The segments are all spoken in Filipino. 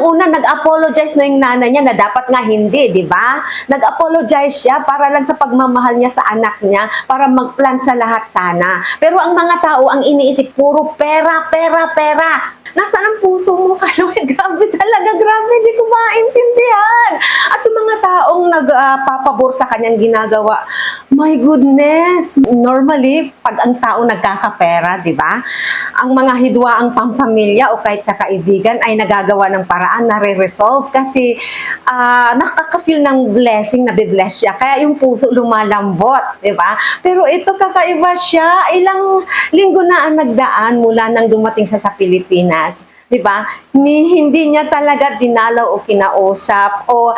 unang-una, nag-apologize na yung nanay niya na dapat nga hindi, di ba? Nag-apologize siya para lang sa pagmamahal niya sa anak niya, para mag-plan sa lahat sana. Pero ang mga tao, ang iniisip, puro pera, pera, pera. Nasaan ang puso mo, Kaloy? Grabe talaga, grabe, hindi ko maintindihan. At yung mga taong nagpapabor sa kanyang ginagawa, my goodness, normally, pag ang tao nagkakapera, di ba? Ang mga hidwaang pampamilya o kahit sa kaibigan ay nagagawa ng paraan na re-resolve kasi nakaka-feel ng blessing, nabibless siya. Kaya yung puso lumalambot, di ba? Pero ito kakaiba siya. Ilang linggo na ang nagdaan mula nang dumating siya sa Pilipinas. Di ba? Hindi niya talaga dinalaw o kinausap o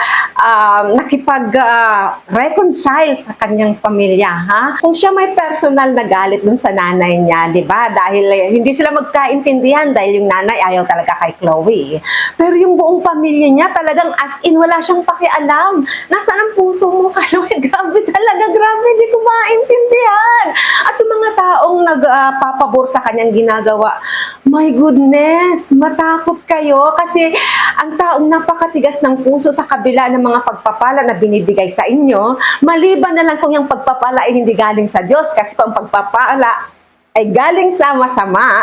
nakipag-reconcile sa kanyang pamilya. Ha? Kung siya may personal na galit dun sa nanay niya, di ba? Dahil hindi sila magkaintindihan dahil yung nanay ayaw talaga kay Chloe. Pero yung buong pamilya niya talagang as in wala siyang pakialam. Nasaan ang puso mo, Chloe? Grabe talaga, grabe, hindi ko maintindihan. At yung mga taong nagpapabor sa kanyang ginagawa, my goodness, matakot kayo kasi ang taong napakatigas ng puso sa kabila ng mga pagpapala na binibigay sa inyo, maliban na lang kung yung pagpapala ay hindi galing sa Diyos kasi kung pagpapala ay galing sa masama,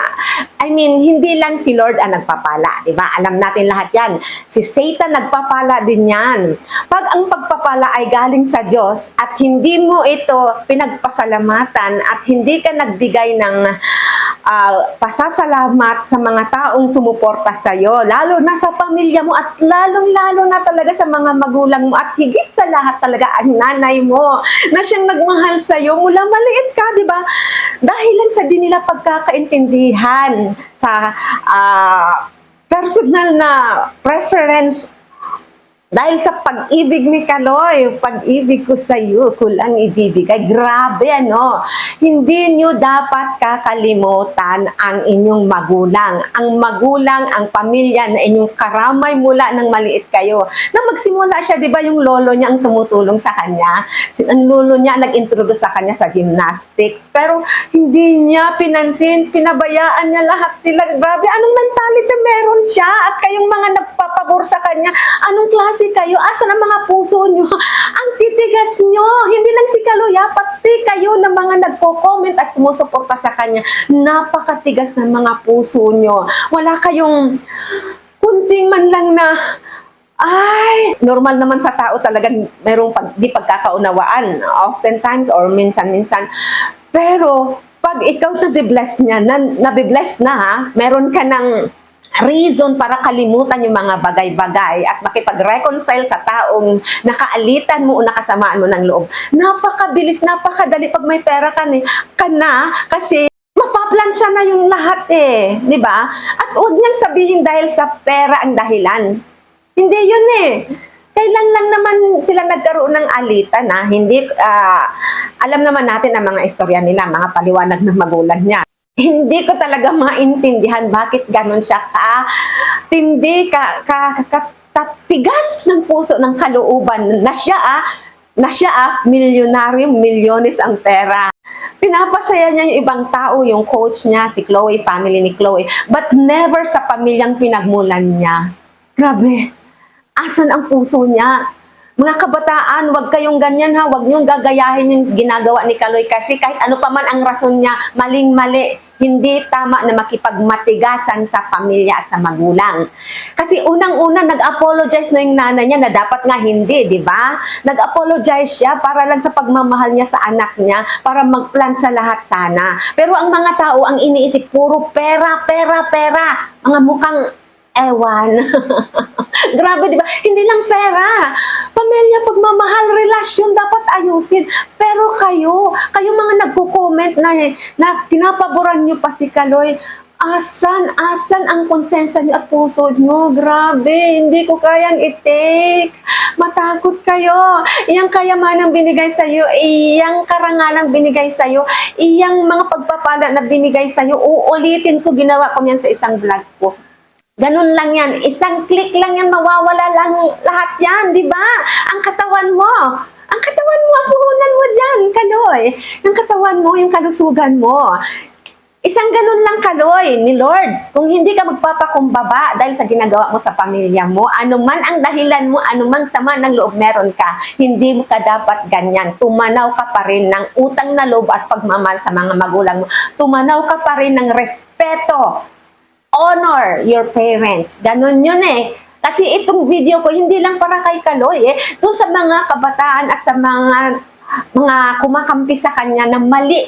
I mean, hindi lang si Lord ang nagpapala, di ba? Alam natin lahat yan. Si Satan nagpapala din yan. Pag ang pagpapala ay galing sa Diyos at hindi mo ito pinagpasalamatan at hindi ka nagbigay ng pasasalamat sa mga taong sumuporta sa iyo, lalo na sa pamilya mo at lalong-lalo na talaga sa mga magulang mo at higit sa lahat talaga ang nanay mo na siyang nagmahal sa iyo mula maliit ka, di ba? Dahil lang sa di nila pagkakaintindihan sa personal na preference. Dahil sa pag-ibig ni Kaloy, pag-ibig ko sa iyo, ko lang ibibigay. Grabe, ano? Hindi nyo dapat kakalimutan ang inyong magulang. Ang magulang, ang pamilya na inyong karamay mula ng maliit kayo. Na magsimula siya, di ba yung lolo niya ang tumutulong sa kanya? Ang lolo niya nag-introduce sa kanya sa gymnastics. Pero hindi niya pinansin, pinabayaan niya lahat sila. Grabe, anong mentality meron siya? At kayong mga nagpapabor sa kanya, anong klase kayo? Asan ang mga puso nyo? Ang titigas nyo. Hindi lang si Kaloy, pati kayo na mga nagko-comment at sumusuporta sa kanya. Napakatigas ng mga puso nyo. Wala kayong kunting man lang na ay, normal naman sa tao talagang mayroong di pagkakaunawaan. Oftentimes or minsan-minsan. Pero pag ikaw nabibless niya, nabibless na ha, meron ka ng reason para kalimutan yung mga bagay-bagay at makipag-reconcile sa taong nakaalitan mo o nakasamaan mo ng loob. Napakabilis, napakadali pag may pera ka na kasi mapaplansya na yung lahat eh, di ba? At huwag niyang sabihin dahil sa pera ang dahilan. Hindi yun eh. Kailan lang naman sila nagkaroon ng alitan na hindi, alam naman natin ang mga istorya nila, mga paliwanag ng magulang niya. Hindi ko talaga maintindihan bakit ganun siya katigas ng puso, ng kalooban na siya milyonaryo, milyones ang pera. Pinapasaya niya yung ibang tao, yung coach niya, si Chloe, family ni Chloe, but never sa pamilyang pinagmulan niya. Grabe, asan ang puso niya? Mga kabataan, wag kayong ganyan ha, wag niyong gagayahin yung ginagawa ni Kaloy kasi kahit ano pa man ang rason niya, maling-mali, hindi tama na makipagmatigasan sa pamilya at sa magulang. Kasi unang-una, nag-apologize na yung nanay niya na dapat nga hindi, di ba? Nag-apologize siya para lang sa pagmamahal niya sa anak niya, para mag-plan sa lahat sana. Pero ang mga tao, ang iniisip, puro pera, pera, pera. Mga mukhang ewan. Grabe, di ba? Hindi lang pera. Pamilya, pagmamahal, relasyon, dapat ayusin. Pero kayo mga nagko-comment na pinapaboran nyo pa si Kaloy, asan ang konsensya niyo at puso niyo? Grabe, hindi ko kayang i-take. Matakot kayo. Iyang kayamanang binigay sa iyo, iyang karangalang binigay sa iyo, iyang mga pagpapala na binigay sa iyo, uulitin ko, ginawa ko yan sa isang vlog ko. Ganun lang yan. Isang click lang yan, mawawala lang lahat yan, di ba? Ang katawan mo, ang puhunan mo dyan, Kaloy. Yung katawan mo, yung kalusugan mo. Isang ganun lang kaloy ni Lord. Kung hindi ka magpapakumbaba dahil sa ginagawa mo sa pamilya mo, anuman ang dahilan mo, anumang sama ng loob meron ka, hindi mo ka dapat ganyan. Tumanaw ka pa rin ng utang na loob at pagmamahal sa mga magulang mo. Tumanaw ka pa rin ng respeto. Honor your parents. Ganun yun eh. Kasi itong video ko, hindi lang para kay Kaloy eh. Doon sa mga kabataan at sa mga kumakampi sa kanya na mali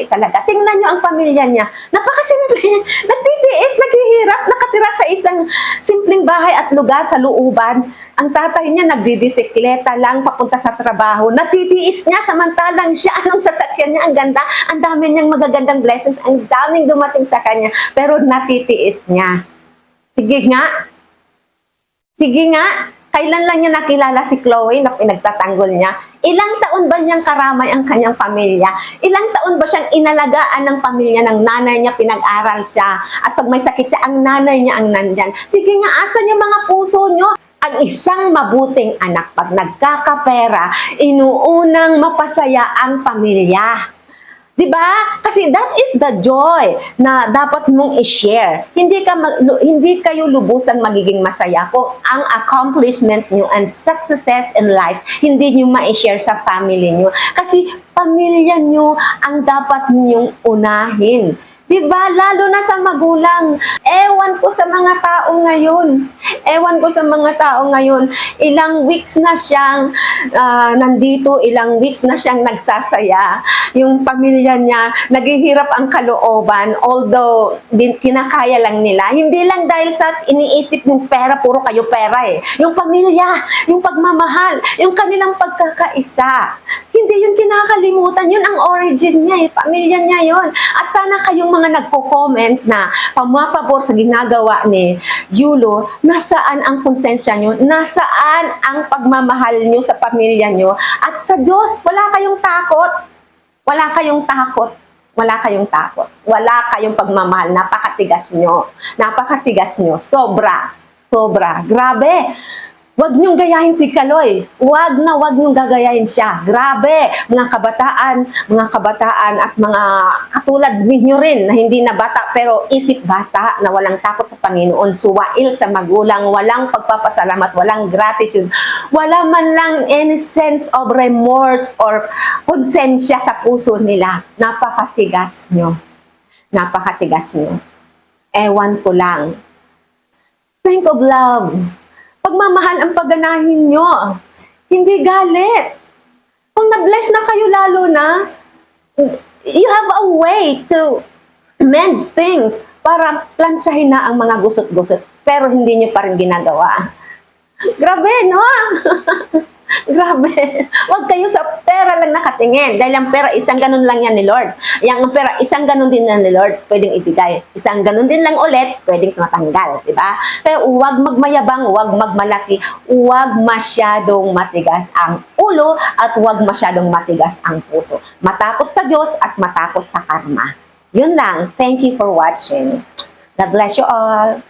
talaga. Tingnan nyo ang pamilya niya. Napakasimple. Nagtitiis, naghihirap, nakatira sa isang simpleng bahay at lugar sa looban. Ang tatay niya nagbibisikleta lang papunta sa trabaho. Natitiis niya samantalang siya anong sasakyan niya. Ang ganda. Ang dami niyang magagandang blessings. Ang daming dumating sa kanya. Pero natitiis niya. Sige nga. Sige nga. Kailan lang niya nakilala si Chloe na pinagtatanggol niya? Ilang taon ba niyang karamay ang kanyang pamilya? Ilang taon ba siyang inalagaan ng pamilya ng nanay niya, pinag-aral siya? At pag may sakit siya, ang nanay niya ang nandyan. Sige nga, asan yung mga puso niyo? Ang isang mabuting anak, pag nagkakapera, inuunang mapasaya ang pamilya. Diba? Kasi that is the joy na dapat mong i-share. Hindi kayo lubusan magiging masaya kung ang accomplishments nyo and successes in life hindi nyo ma-share sa family nyo. Kasi pamilya nyo ang dapat nyong unahin. Diba? Lalo na sa magulang. Ewan ko sa mga tao ngayon. Ewan ko sa mga tao ngayon. Ilang weeks na siyang nandito, ilang weeks na siyang nagsasaya. Yung pamilya niya, naghihirap ang kalooban, although kinakaya lang nila. Hindi lang dahil sa iniisip yung pera, puro kayo pera eh. Yung pamilya, yung pagmamahal, yung kanilang pagkakaisa. Hindi yun kinakalimutan. Yun ang origin niya eh. Pamilya niya yun. At sana kayong mga nagko-comment na pumapabor sa ginagawa ni Julo, nasaan ang konsensya nyo? Nasaan ang pagmamahal nyo sa pamilya nyo? At sa Diyos, wala kayong takot. Wala kayong takot. Wala kayong takot. Wala kayong pagmamahal. Napakatigas nyo. Napakatigas nyo. Sobra. Sobra. Grabe. Huwag niyong gayahin si Kaloy. Huwag niyong gagayahin siya. Grabe, mga kabataan at mga katulad ninyo rin na hindi na bata pero isip bata na walang takot sa Panginoon, suwail sa magulang, walang pagpapasalamat, walang gratitude, wala man lang any sense of remorse or konsensya sa puso nila. Napakatigas nyo. Napakatigas nyo. Ewan ko lang. Think of love. Pagmamahal ang pagganahin nyo. Hindi galit. Kung na-bless na kayo lalo na, you have a way to mend things para plantsahin na ang mga gusot-gusot. Pero hindi nyo pa rin ginagawa. Grabe, no? Grabe. Huwag kayo sa pera lang nakatingin. Dahil ang pera, isang ganun lang yan ni Lord. Yang pera, isang ganun din yan ni Lord, pwedeng ibigay. Isang ganun din lang ulit, pwedeng matanggal. Diba? Kaya huwag magmayabang, huwag magmalaki, huwag masyadong matigas ang ulo, at huwag masyadong matigas ang puso. Matakot sa Diyos at matakot sa karma. Yun lang. Thank you for watching. God bless you all.